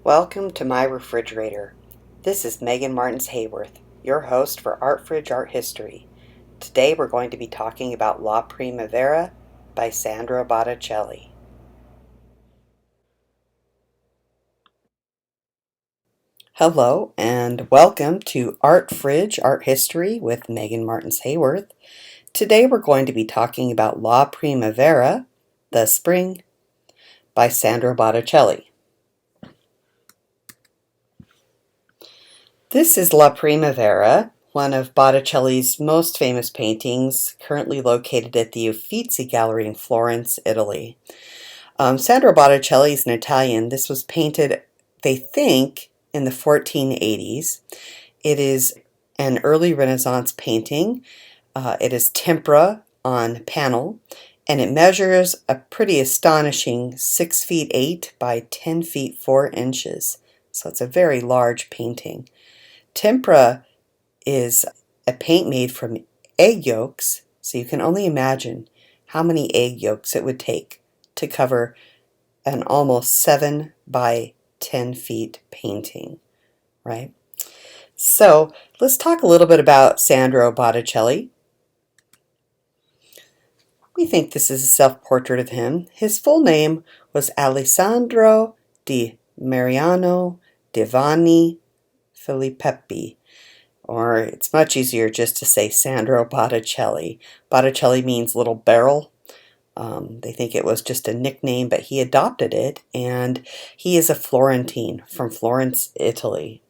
Welcome to my refrigerator. This is Megan Martins Hayworth, your host for Art Fridge Art History. Today we're going to be talking about La Primavera by Sandro Botticelli. Hello and welcome to Art Fridge Art History with Megan Martins Hayworth. Today we're going to be talking about La Primavera, the Spring, by Sandro Botticelli. This is La Primavera, one of Botticelli's most famous paintings, currently located at the Uffizi Gallery in Florence, Italy. Sandro Botticelli is an Italian. This was painted, they think, in the 1480s. It is an early Renaissance painting. It is tempera on panel, and it measures a pretty astonishing 6 feet 8 by 10 feet 4 inches. So it's a very large painting. Tempera is a paint made from egg yolks, so you can only imagine how many egg yolks it would take to cover an almost 7 by 10 feet painting, right? So let's talk a little bit about Sandro Botticelli. We think this is a self-portrait of him. His full name was Alessandro di Mariano Divani Filippi, or it's much easier just to say Sandro Botticelli. Botticelli means little barrel. They think it was just a nickname, but he adopted it, and he is a Florentine from Florence, Italy.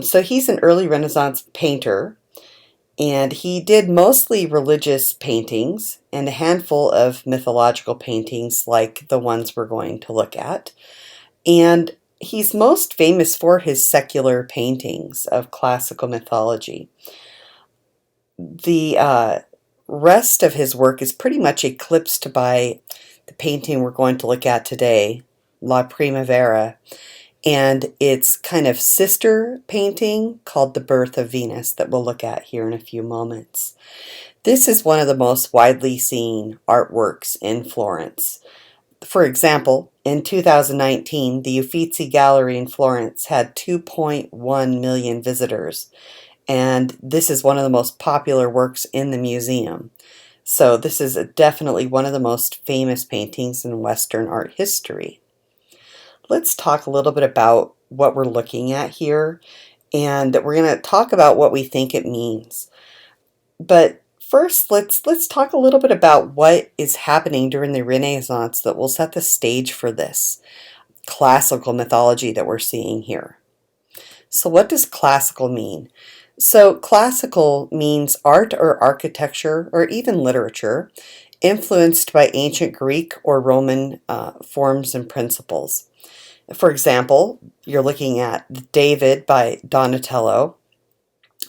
So he's an early Renaissance painter, and he did mostly religious paintings and a handful of mythological paintings like the ones we're going to look at. And he's most famous for his secular paintings of classical mythology. The rest of his work is pretty much eclipsed by the painting we're going to look at today, La Primavera, and its kind of sister painting called The Birth of Venus that we'll look at here in a few moments. This is one of the most widely seen artworks in Florence. For example, in 2019, the Uffizi Gallery in Florence had 2.1 million visitors, and this is one of the most popular works in the museum. So this is definitely one of the most famous paintings in Western art history. Let's talk a little bit about what we're looking at here, and we're going to talk about what we think it means. But first, let's talk a little bit about what is happening during the Renaissance that will set the stage for this classical mythology that we're seeing here. So what does classical mean? So classical means art or architecture or even literature influenced by ancient Greek or Roman forms and principles. For example, you're looking at David by Donatello,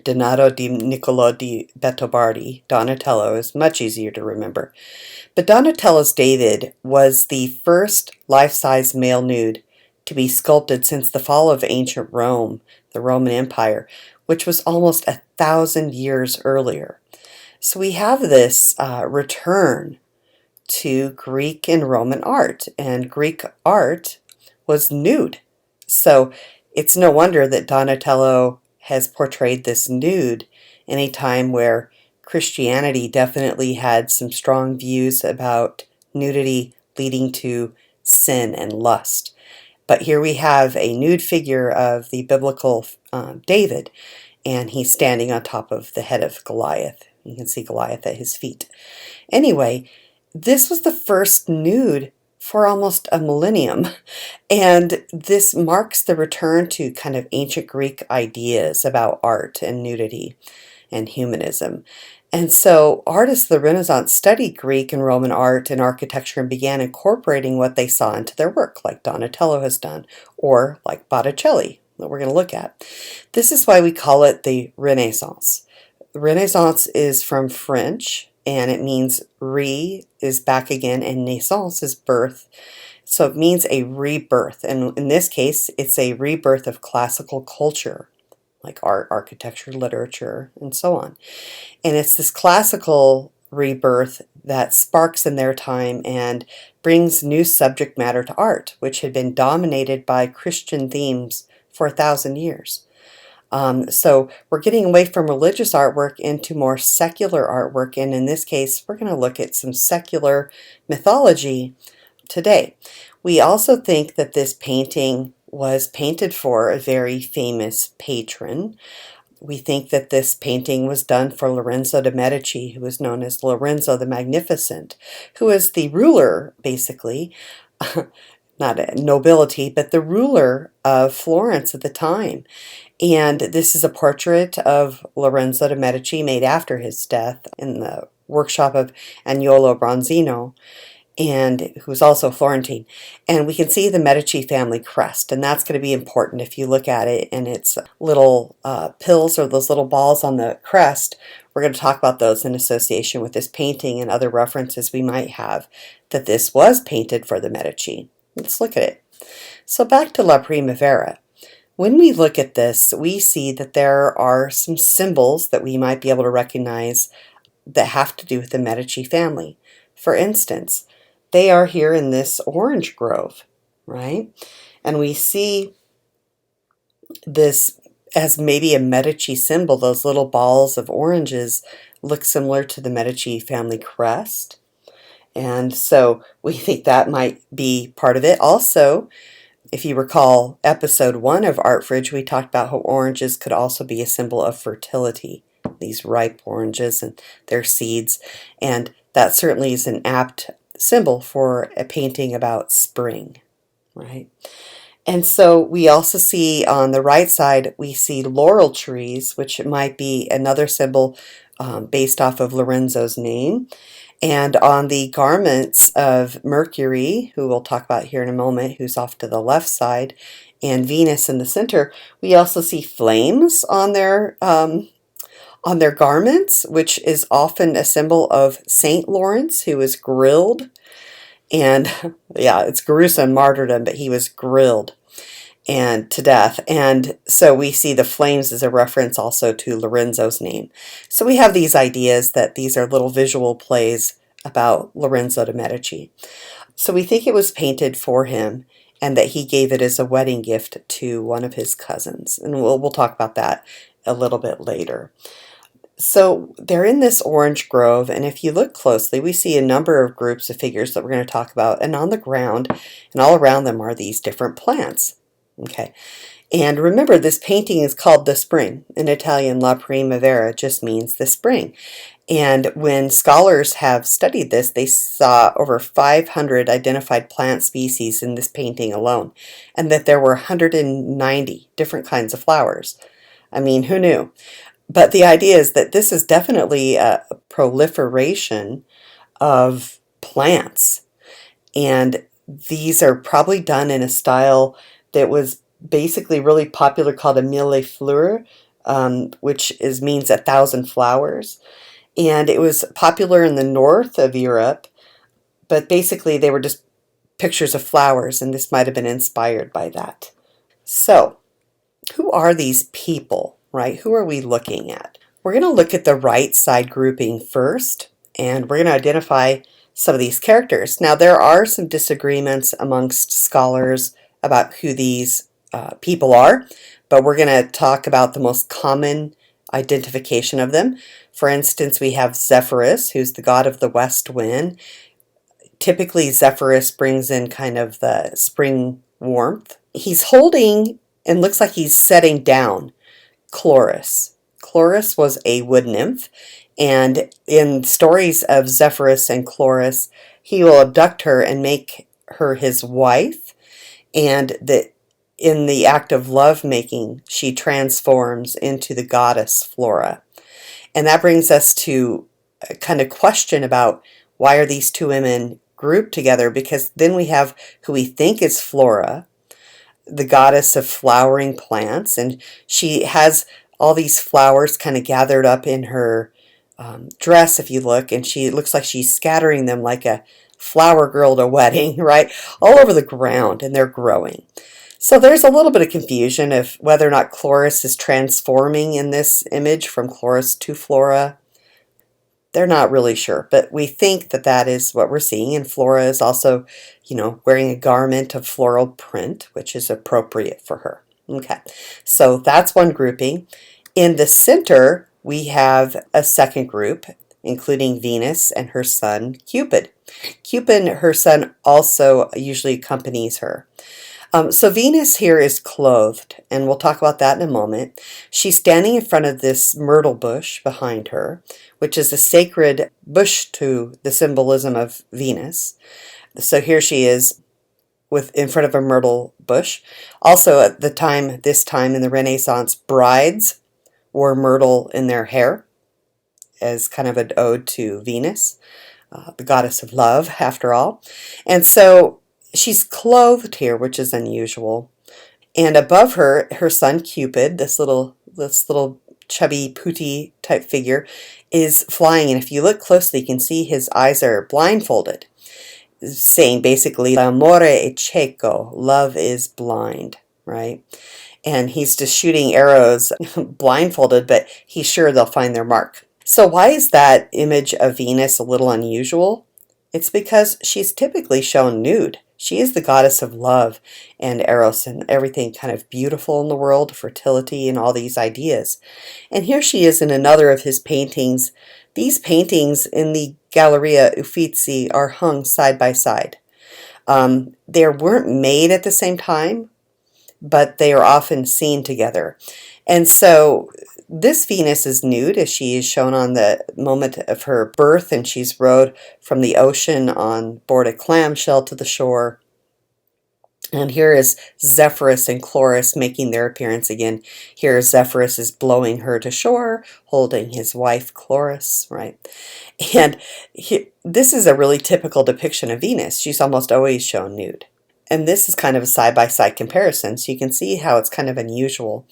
Donato di Niccolò di Bettobardi. Donatello is much easier to remember. But Donatello's David was the first life-size male nude to be sculpted since the fall of ancient Rome, the Roman Empire, which was almost 1,000 years earlier. So we have this return to Greek and Roman art, and Greek art was nude. So it's no wonder that Donatello has portrayed this nude in a time where Christianity definitely had some strong views about nudity leading to sin and lust. But here we have a nude figure of the biblical David, and he's standing on top of the head of Goliath. You can see Goliath at his feet. Anyway, this was the first nude for almost a millennium, and this marks the return to kind of ancient Greek ideas about art and nudity and humanism. And so artists of the Renaissance studied Greek and Roman art and architecture and began incorporating what they saw into their work, like Donatello has done, or like Botticelli, that we're going to look at. This is why we call it the Renaissance. Renaissance is from French, and it means re is back again, and naissance is birth. So it means a rebirth, and in this case, it's a rebirth of classical culture, like art, architecture, literature, and so on. And it's this classical rebirth that sparks in their time and brings new subject matter to art, which had been dominated by Christian themes for 1,000 years. So we're getting away from religious artwork into more secular artwork, and in this case, we're going to look at some secular mythology today. We also think that this painting was painted for a very famous patron. We think that this painting was done for Lorenzo de' Medici, who was known as Lorenzo the Magnificent, who was the ruler, basically, not a nobility, but the ruler of Florence at the time. And this is a portrait of Lorenzo de' Medici made after his death in the workshop of Agnolo Bronzino, and who's also Florentine. And we can see the Medici family crest, and that's going to be important if you look at it, and it's little pills or those little balls on the crest. We're going to talk about those in association with this painting and other references we might have that this was painted for the Medici. Let's look at it. So back to La Primavera. When we look at this, we see that there are some symbols that we might be able to recognize that have to do with the Medici family. For instance, they are here in this orange grove, right? And we see this as maybe a Medici symbol. Those little balls of oranges look similar to the Medici family crest. And so we think that might be part of it. Also, if you recall episode 1 of Art Fridge, we talked about how oranges could also be a symbol of fertility, these ripe oranges and their seeds. And that certainly is an apt symbol for a painting about spring, right? And so we also see on the right side, we see laurel trees, which might be another symbol based off of Lorenzo's name. And on the garments of Mercury, who we'll talk about here in a moment, who's off to the left side, and Venus in the center, we also see flames on their garments, which is often a symbol of Saint Lawrence, who was grilled. And yeah, it's gruesome martyrdom, but he was grilled and to death. And so we see the flames as a reference also to Lorenzo's name. So we have these ideas that these are little visual plays about Lorenzo de' Medici. So we think it was painted for him and that he gave it as a wedding gift to one of his cousins. And we'll talk about that a little bit later. So they're in this orange grove, and if you look closely, we see a number of groups of figures that we're going to talk about, and on the ground and all around them are these different plants. Okay, and remember, this painting is called The Spring. In Italian, La Primavera just means the spring. And when scholars have studied this, they saw over 500 identified plant species in this painting alone, and that there were 190 different kinds of flowers. I mean, who knew? But the idea is that this is definitely a proliferation of plants. And these are probably done in a style that was basically really popular called a mille fleurs, which means 1,000 flowers. And it was popular in the north of Europe, but basically they were just pictures of flowers, and this might have been inspired by that. So, who are these people? Right? Who are we looking at? We're going to look at the right side grouping first, and we're going to identify some of these characters. Now, there are some disagreements amongst scholars about who these people are, but we're going to talk about the most common identification of them. For instance, we have Zephyrus, who's the god of the west wind. Typically, Zephyrus brings in kind of the spring warmth. He's holding, and looks like he's setting down, Chloris. Chloris was a wood nymph, and in stories of Zephyrus and Chloris, he will abduct her and make her his wife, and that in the act of lovemaking, she transforms into the goddess Flora. And that brings us to a kind of question about why are these two women grouped together, because then we have who we think is Flora, the goddess of flowering plants, and she has all these flowers kind of gathered up in her dress, if you look, and she looks like she's scattering them like a flower girl at a wedding, right, all over the ground, and they're growing. So there's a little bit of confusion of whether or not Chloris is transforming in this image from Chloris to Flora. They're not really sure, but we think that that is what we're seeing. And Flora is also, wearing a garment of floral print, which is appropriate for her. Okay, so that's one grouping. In the center, we have a second group, including Venus and her son, Cupid. Cupid, her son, also usually accompanies her. So Venus here is clothed, and we'll talk about that in a moment. She's standing in front of this myrtle bush behind her, which is a sacred bush to the symbolism of Venus. So here she is in front of a myrtle bush. Also at this time in the Renaissance, brides wore myrtle in their hair as kind of an ode to Venus, the goddess of love, after all. And so she's clothed here, which is unusual. And above her, her son Cupid, this little chubby pooty type figure, is flying. And if you look closely, you can see his eyes are blindfolded, saying basically, l'amore è cieco, love is blind, right? And he's just shooting arrows blindfolded, but he's sure they'll find their mark. So why is that image of Venus a little unusual? It's because she's typically shown nude. She is the goddess of love and eros and everything kind of beautiful in the world, fertility and all these ideas. And here she is in another of his paintings. These paintings in the Galleria Uffizi are hung side by side. They weren't made at the same time, but they are often seen together. And so this Venus is nude, as she is shown on the moment of her birth, and she's rowed from the ocean on board a clamshell to the shore. And here is Zephyrus and Chloris making their appearance again. Here Zephyrus is blowing her to shore, holding his wife Chloris, right? And this is a really typical depiction of Venus. She's almost always shown nude. And this is kind of a side-by-side comparison, so you can see how it's kind of unusual.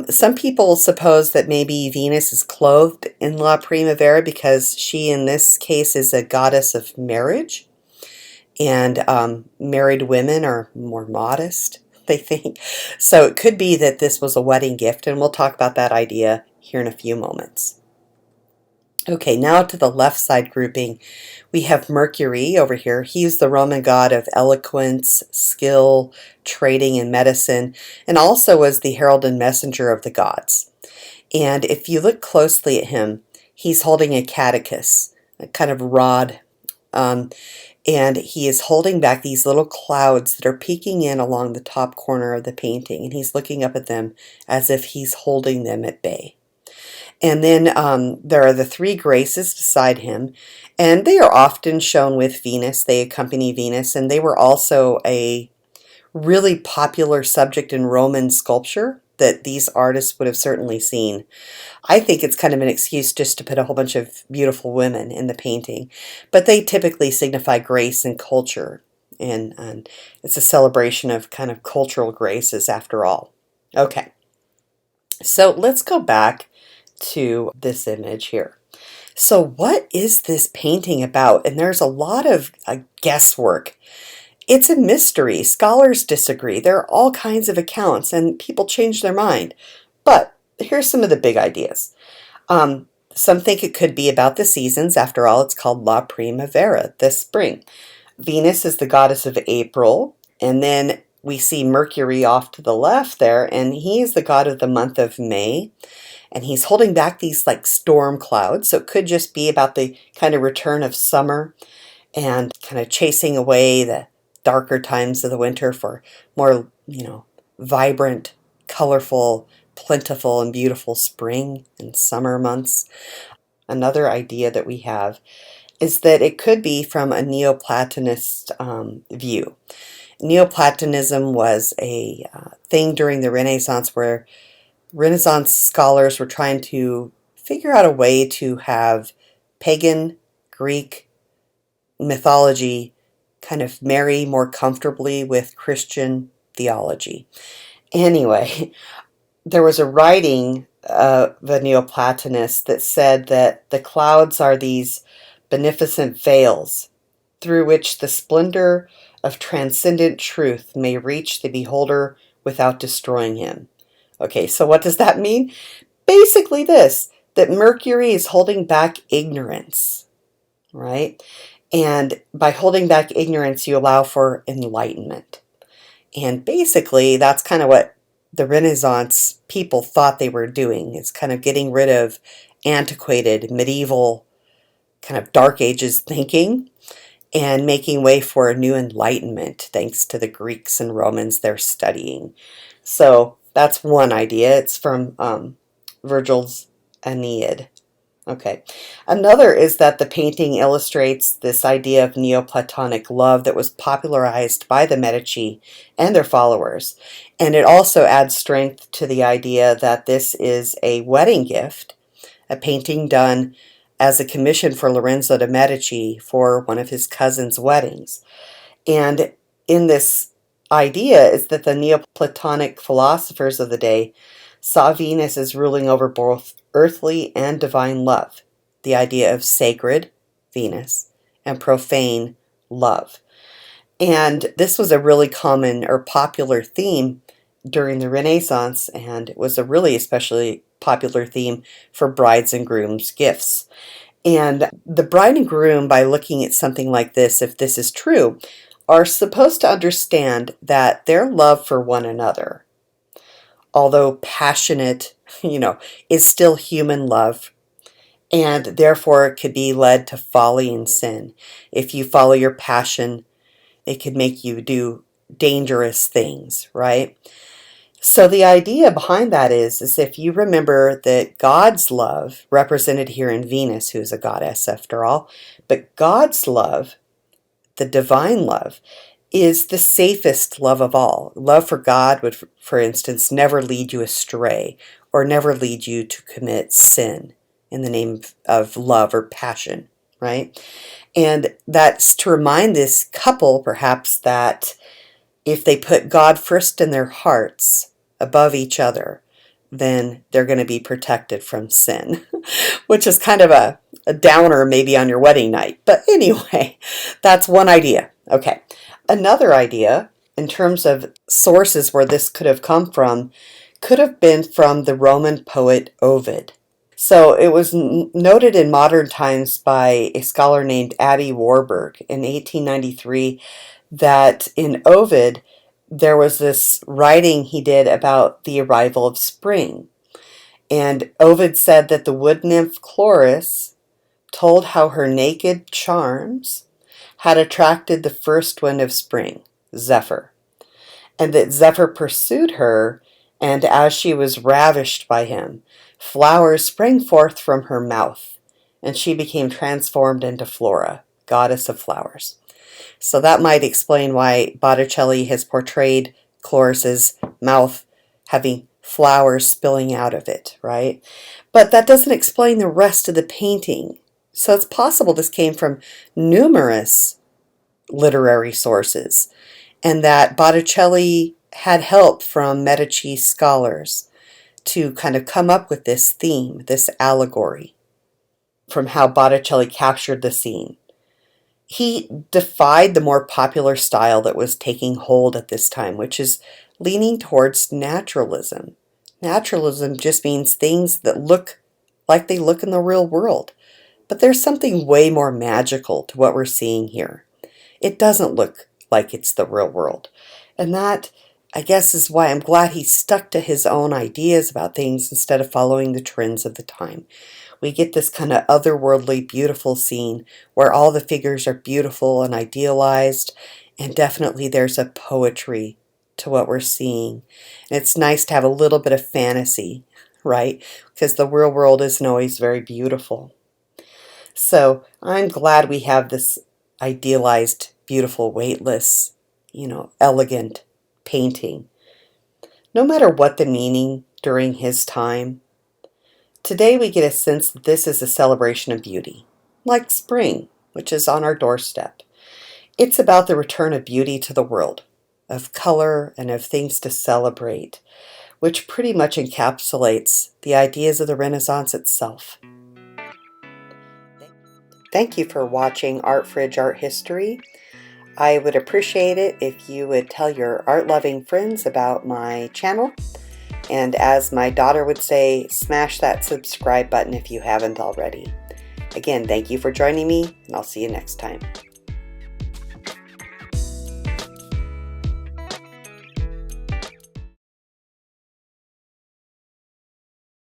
Some people suppose that maybe Venus is clothed in La Primavera because she, in this case, is a goddess of marriage. And married women are more modest, they think. So it could be that this was a wedding gift, and we'll talk about that idea here in a few moments. Okay, now to the left side grouping, we have Mercury over here. He's the Roman god of eloquence, skill, trading, and medicine, and also was the herald and messenger of the gods. And if you look closely at him, he's holding a caduceus, a kind of rod, and he is holding back these little clouds that are peeking in along the top corner of the painting, and he's looking up at them as if he's holding them at bay. And then there are the three graces beside him, and they are often shown with Venus. They accompany Venus, and they were also a really popular subject in Roman sculpture that these artists would have certainly seen. I think it's kind of an excuse just to put a whole bunch of beautiful women in the painting, but they typically signify grace and culture, and it's a celebration of kind of cultural graces after all. Okay, so let's go back to this image here. So what is this painting about? And there's a lot of guesswork. It's a mystery. Scholars disagree. There are all kinds of accounts, and people change their mind. But here's some of the big ideas. Some think it could be about the seasons. After all, it's called La Primavera, the spring. Venus is the goddess of April, and then we see Mercury off to the left there, and he is the god of the month of May. And he's holding back these like storm clouds. So it could just be about the kind of return of summer and kind of chasing away the darker times of the winter for more, vibrant, colorful, plentiful, and beautiful spring and summer months. Another idea that we have is that it could be from a Neoplatonist view. Neoplatonism was a thing during the Renaissance where Renaissance scholars were trying to figure out a way to have pagan, Greek mythology kind of marry more comfortably with Christian theology. Anyway, there was a writing of a Neoplatonist that said that the clouds are these beneficent veils through which the splendor of transcendent truth may reach the beholder without destroying him. Okay, so what does that mean? Basically this, that Mercury is holding back ignorance, right? And by holding back ignorance, you allow for enlightenment. And basically, that's kind of what the Renaissance people thought they were doing. It's kind of getting rid of antiquated, medieval, kind of dark ages thinking and making way for a new enlightenment thanks to the Greeks and Romans they're studying. So that's one idea. It's from Virgil's Aeneid. Okay. Another is that the painting illustrates this idea of Neoplatonic love that was popularized by the Medici and their followers. And it also adds strength to the idea that this is a wedding gift, a painting done as a commission for Lorenzo de' Medici for one of his cousin's weddings. And in this idea is that the Neoplatonic philosophers of the day saw Venus as ruling over both earthly and divine love, the idea of sacred, Venus, and profane, love. And this was a really common or popular theme during the Renaissance, and it was a really especially popular theme for brides and grooms' gifts. And the bride and groom, by looking at something like this, if this is true, are supposed to understand that their love for one another, although passionate, is still human love, and therefore it could be led to folly and sin. If you follow your passion, it could make you do dangerous things, right? So the idea behind that is if you remember that God's love, represented here in Venus, who is a goddess after all, but God's love, the divine love, is the safest love of all. Love for God would, for instance, never lead you astray or never lead you to commit sin in the name of love or passion, right? And that's to remind this couple, perhaps, that if they put God first in their hearts above each other, then they're going to be protected from sin, which is kind of a downer maybe on your wedding night. But anyway, that's one idea. Okay. Another idea, in terms of sources where this could have come from, could have been from the Roman poet Ovid. So it was noted in modern times by a scholar named Abby Warburg in 1893 that in Ovid, there was this writing he did about the arrival of spring. And Ovid said that the wood nymph Chloris told how her naked charms had attracted the first wind of spring, Zephyr, and that Zephyr pursued her, and as she was ravished by him, flowers sprang forth from her mouth, and she became transformed into Flora, goddess of flowers. So that might explain why Botticelli has portrayed Chloris's mouth having flowers spilling out of it, right? But that doesn't explain the rest of the painting. So it's possible this came from numerous literary sources, and that Botticelli had help from Medici scholars to kind of come up with this theme, this allegory, from how Botticelli captured the scene. He defied the more popular style that was taking hold at this time, which is leaning towards naturalism. Naturalism just means things that look like they look in the real world. But there's something way more magical to what we're seeing here. It doesn't look like it's the real world. And that, I guess, is why I'm glad he stuck to his own ideas about things instead of following the trends of the time. We get this kind of otherworldly, beautiful scene where all the figures are beautiful and idealized, and definitely there's a poetry to what we're seeing. And it's nice to have a little bit of fantasy, right? Because the real world isn't always very beautiful. So I'm glad we have this idealized, beautiful, weightless, elegant painting. No matter what the meaning during his time, today we get a sense that this is a celebration of beauty, like spring, which is on our doorstep. It's about the return of beauty to the world, of color and of things to celebrate, which pretty much encapsulates the ideas of the Renaissance itself. Thank you for watching Art Fridge Art History. I would appreciate it if you would tell your art-loving friends about my channel. And as my daughter would say, smash that subscribe button if you haven't already. Again, thank you for joining me, and I'll see you next time.